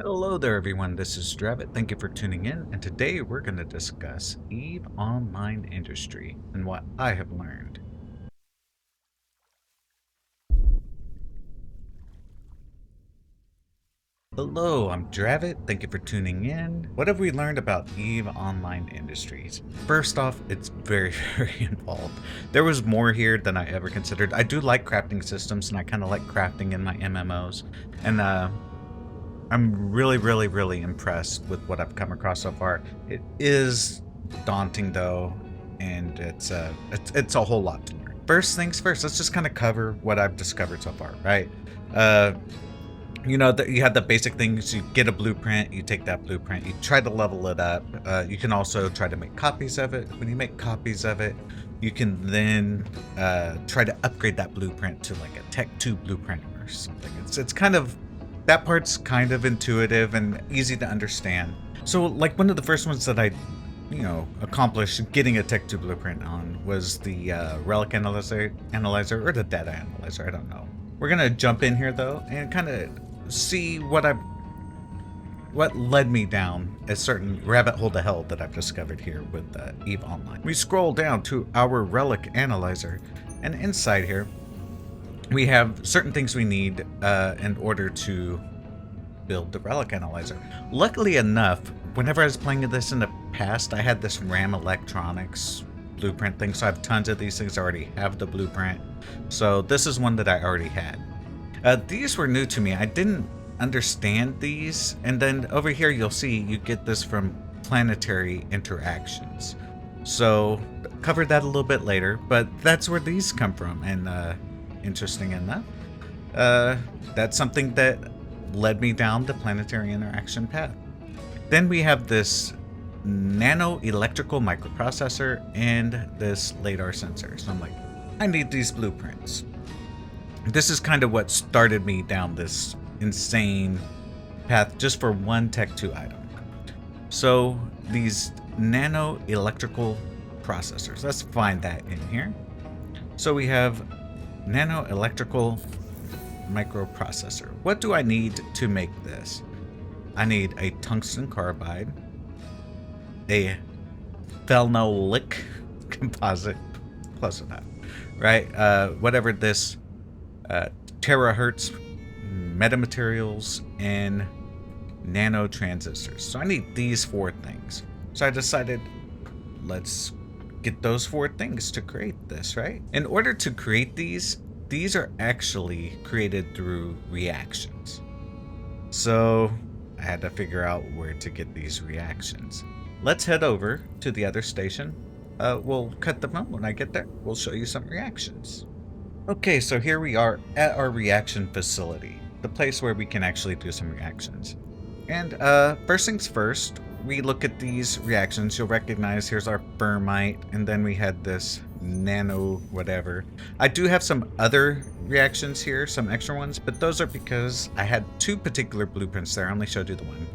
Hello there everyone, this is Dravot. Thank you for tuning in, and today we're going to discuss EVE Online Industry and what I have learned. Hello, I'm Dravot. Thank you for tuning in. What have we learned about EVE Online Industries? First off, it's very, very involved. There was more here than I ever considered. I do like crafting systems, and I kind of like crafting in my MMOs. And I'm really impressed with what I've come across so far. It is daunting though, and it's a whole lot to learn. First things first, let's just kind of cover what I've discovered so far, right? You know, you have the basic things. You get a blueprint, you take that blueprint, you try to level it up. You can also try to make copies of it. When you make copies of it, you can then try to upgrade that blueprint to like a Tech 2 blueprint or something. It's kind of, that part's kind of intuitive and easy to understand. So like one of the first ones that I accomplished getting a Tech 2 blueprint on was the Relic Analyzer or the Data Analyzer, I don't know. We're gonna jump in here though and kind of see what led me down a certain rabbit hole to hell that I've discovered here with EVE Online. We scroll down to our Relic Analyzer, and inside here we have certain things we need in order to build the Relic Analyzer. Luckily enough, whenever I was playing this in the past, I had this RAM electronics blueprint thing, so I have tons of these things. I already have the blueprint, so this is one that I already had. These were new to me. I didn't understand these, and then over here you'll see you get this from planetary interactions. So covered that a little bit later, but that's where these come from, and interesting enough, that's something that led me down the planetary interaction path. Then we have this nano electrical microprocessor and this LiDAR sensor. So I'm like, I need these blueprints. This is kind of what started me down this insane path just for one Tech 2 item. So these nano electrical processors, let's find that in here. So we have nano electrical microprocessor. What do I need to make this? I need a tungsten carbide, a phenolic composite, close enough, right? Whatever this terahertz metamaterials and nano transistors. So I need these four things. So I decided, let's get those four things to create this, right? In order to create these are actually created through reactions. So I had to figure out where to get these reactions. Let's head over to the other station. We'll cut the phone when I get there. We'll show you some reactions. Okay, so here we are at our reaction facility, the place where we can actually do some reactions. And first things first, we look at these reactions. You'll recognize here's our thermite, and then we had this nano whatever. I do have some other reactions here, some extra ones, but those are because I had two particular blueprints there. I only showed you the one,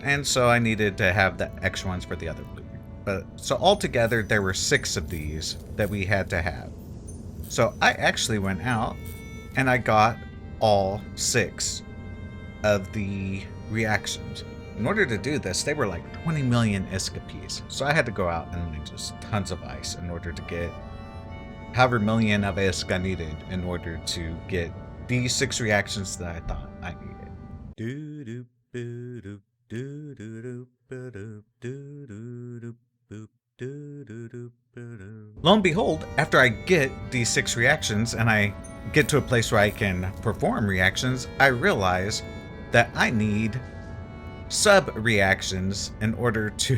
and so I needed to have the extra ones for the other blueprint. But so altogether there were 6 of these that we had to have. So I actually went out and I got all 6 of the reactions. In order to do this, they were like 20 million ISK apiece. So I had to go out and make just tons of ice in order to get however million of ISK I needed in order to get these 6 reactions that I thought I needed. Lo and behold, after I get these 6 reactions and I get to a place where I can perform reactions, I realize that I need sub-reactions in order to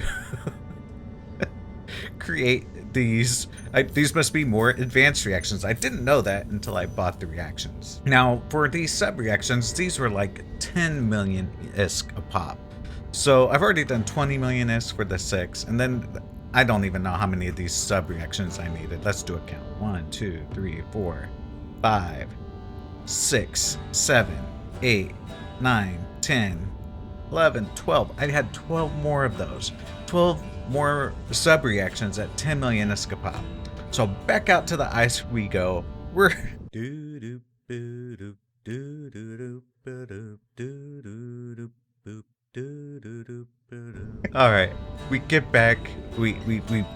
create these. These must be more advanced reactions. I didn't know that until I bought the reactions. Now, for these sub-reactions, these were like 10 million ISK a pop. So I've already done 20 million ISK for the 6, and then I don't even know how many of these sub-reactions I needed. Let's do a count. 1, 2, 3, 4, 5, 6, 7, 8, 9, 10, 11, 12. I had 12 more of those. 12 more sub-reactions at 10 million ISK a pop. So back out to the ice we go. We're All right, we get back. We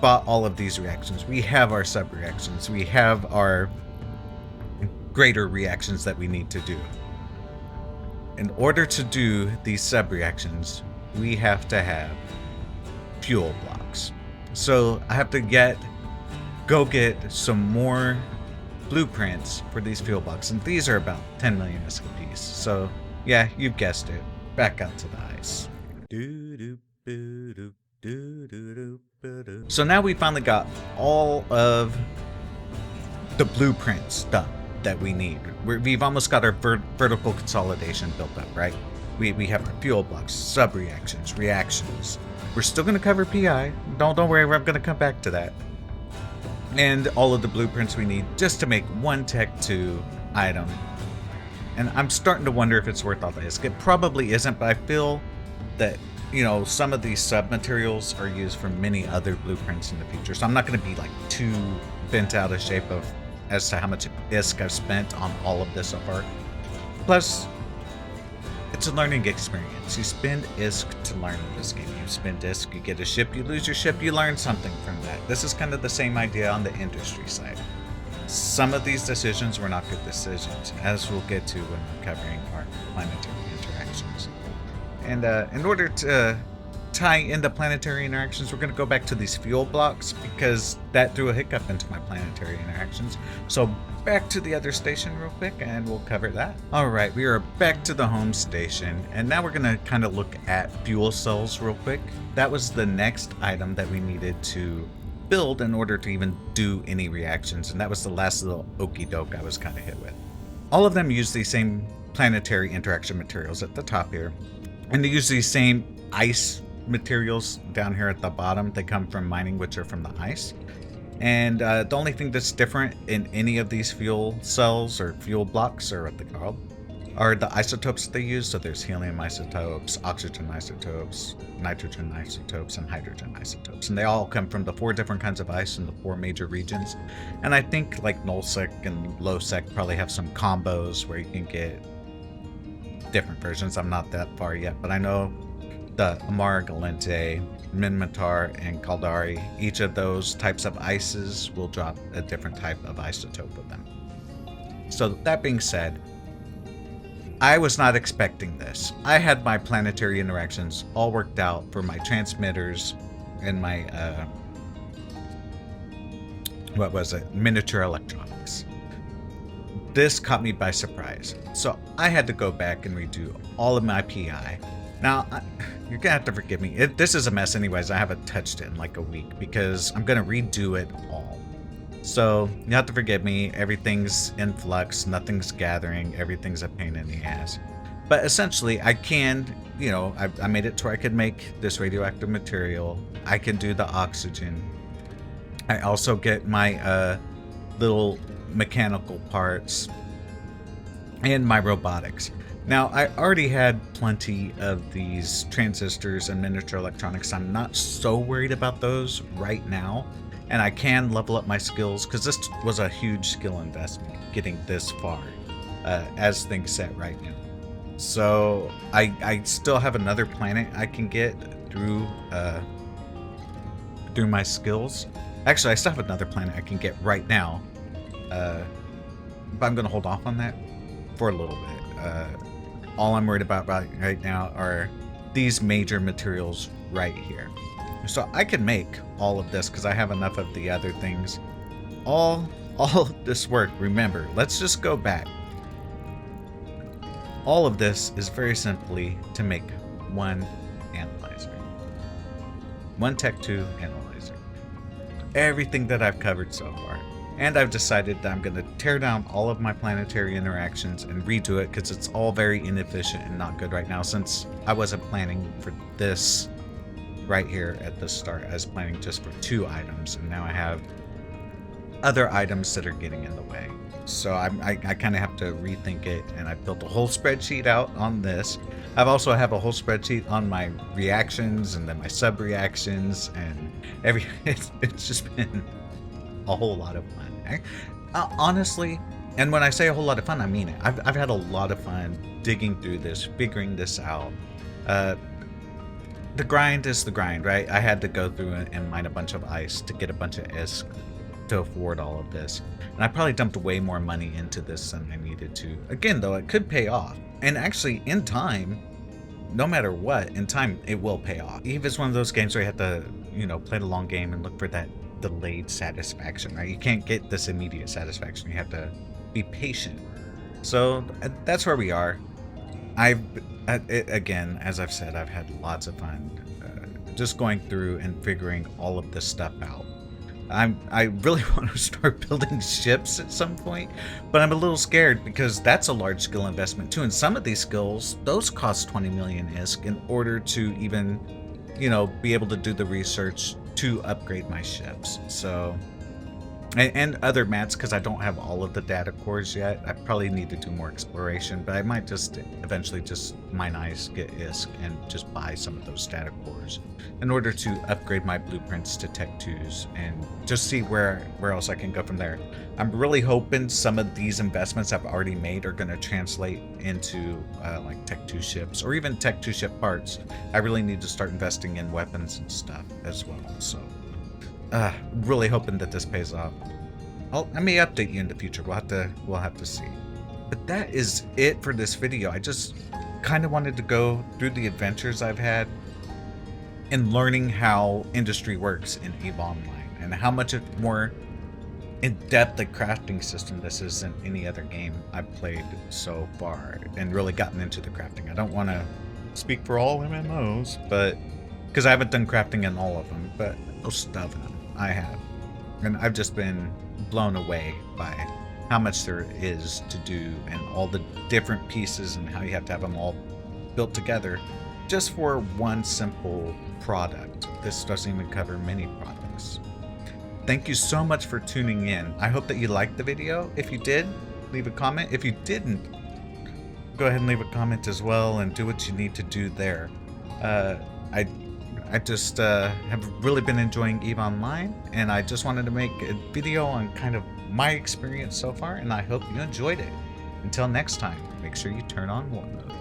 bought all of these reactions. We have our sub reactions. We have our greater reactions that we need to do. In order to do these sub reactions, we have to have fuel blocks. So I have to go get some more blueprints for these fuel blocks, and these are about 10 million ISK apiece. So yeah, you've guessed it. Back out to the ice. So now we finally got all of the blueprints done that we need. We've almost got our vertical consolidation built up, right? We have our fuel blocks, sub reactions, reactions. We're still going to cover PI. Don't worry, I'm going to come back to that. And all of the blueprints we need just to make one Tech 2 item. And I'm starting to wonder if it's worth all the ISK. It probably isn't, but I feel that, you know, some of these sub materials are used for many other blueprints in the future. So I'm not going to be like too bent out of shape as to how much ISK I've spent on all of this so far. Plus, it's a learning experience. You spend ISK to learn in this game. You spend ISK, you get a ship, you lose your ship, you learn something from that. This is kind of the same idea on the industry side. Some of these decisions were not good decisions, as we'll get to when we're covering our planetary interactions. And in order to tie into planetary interactions, we're going to go back to these fuel blocks because that threw a hiccup into my planetary interactions. So back to the other station real quick and we'll cover that. All right, we are back to the home station and now we're going to kind of look at fuel cells real quick. That was the next item that we needed to build in order to even do any reactions, and that was the last little okie doke I was kind of hit with. All of them use these same planetary interaction materials at the top here, and they use these same ice materials down here at the bottom. They come from mining, which are from the ice. And the only thing that's different in any of these fuel cells or fuel blocks, or what they're called, are the isotopes that they use. So there's helium isotopes, oxygen isotopes, nitrogen isotopes, and hydrogen isotopes. And they all come from the 4 different kinds of ice in the 4 major regions. And I think like nullsec and lowsec probably have some combos where you can get different versions. I'm not that far yet, but I know the Amara, Galente, Minmatar, and Caldari, each of those types of ices will drop a different type of isotope with them. So that being said, I was not expecting this. I had my planetary interactions all worked out for my transmitters and my, miniature electronics. This caught me by surprise. So I had to go back and redo all of my PI. Now, you're gonna have to forgive me. This is a mess anyways. I haven't touched it in like a week because I'm gonna redo it all. So you have to forgive me. Everything's in flux, nothing's gathering, everything's a pain in the ass. But essentially, I can, you know, I made it to where I could make this radioactive material. I can do the oxygen. I also get my little mechanical parts and my robotics. Now, I already had plenty of these transistors and miniature electronics. I'm not so worried about those right now. And I can level up my skills because this was a huge skill investment getting this far as things set right now. So I still have another planet I can get through my skills. Actually, I still have another planet I can get right now. But I'm going to hold off on that for a little bit. All I'm worried about right now are these major materials right here. So I can make all of this because I have enough of the other things. All of this work, remember, let's just go back. All of this is very simply to make one analyzer. One Tech 2 analyzer. Everything that I've covered so far. And I've decided that I'm going to tear down all of my planetary interactions and redo it because it's all very inefficient and not good right now, since I wasn't planning for this right here at the start. I was planning just for 2 items, and now I have other items that are getting in the way. So I kind of have to rethink it, and I built a whole spreadsheet out on this. I've also have a whole spreadsheet on my reactions and then my sub reactions and it's just been a whole lot of fun. Honestly, and when I say a whole lot of fun, I mean it. I've had a lot of fun digging through this, figuring this out. the grind is the grind, right? I had to go through and mine a bunch of ice to get a bunch of ISK to afford all of this. And I probably dumped way more money into this than I needed to. Again, though, it could pay off. And actually, in time, no matter what, in time, it will pay off. EVE is one of those games where you have to, play the long game and look for that delayed satisfaction, right? You can't get this immediate satisfaction. You have to be patient. So that's where we are. Again, as I've said, I've had lots of fun just going through and figuring all of this stuff out. I really want to start building ships at some point, but I'm a little scared because that's a large skill investment too. And some of these skills, those cost 20 million ISK in order to even, be able to do the research to upgrade my ships. So, and other mats, because I don't have all of the data cores yet. I probably need to do more exploration, but I might just eventually just mine ice, get ISK, and just buy some of those data cores in order to upgrade my blueprints to Tech 2s and just see where else I can go from there. I'm really hoping some of these investments I've already made are going to translate into like Tech 2 ships or even Tech 2 ship parts. I really need to start investing in weapons and stuff as well. So really hoping that this pays off. I may update you in the future. We'll have to see. But that is it for this video. I just kind of wanted to go through the adventures I've had in learning how industry works in EVE Online and how much more in-depth a crafting system this is than any other game I've played so far and really gotten into the crafting. I don't want to speak for all MMOs, but because I haven't done crafting in all of them, but most of them I have. And I've just been blown away by how much there is to do and all the different pieces and how you have to have them all built together just for one simple product. This doesn't even cover many products. Thank you so much for tuning in. I hope that you liked the video. If you did, leave a comment. If you didn't, go ahead and leave a comment as well and do what you need to do there. I just have really been enjoying EVE Online, and I just wanted to make a video on kind of my experience so far, and I hope you enjoyed it. Until next time, make sure you turn on war mode.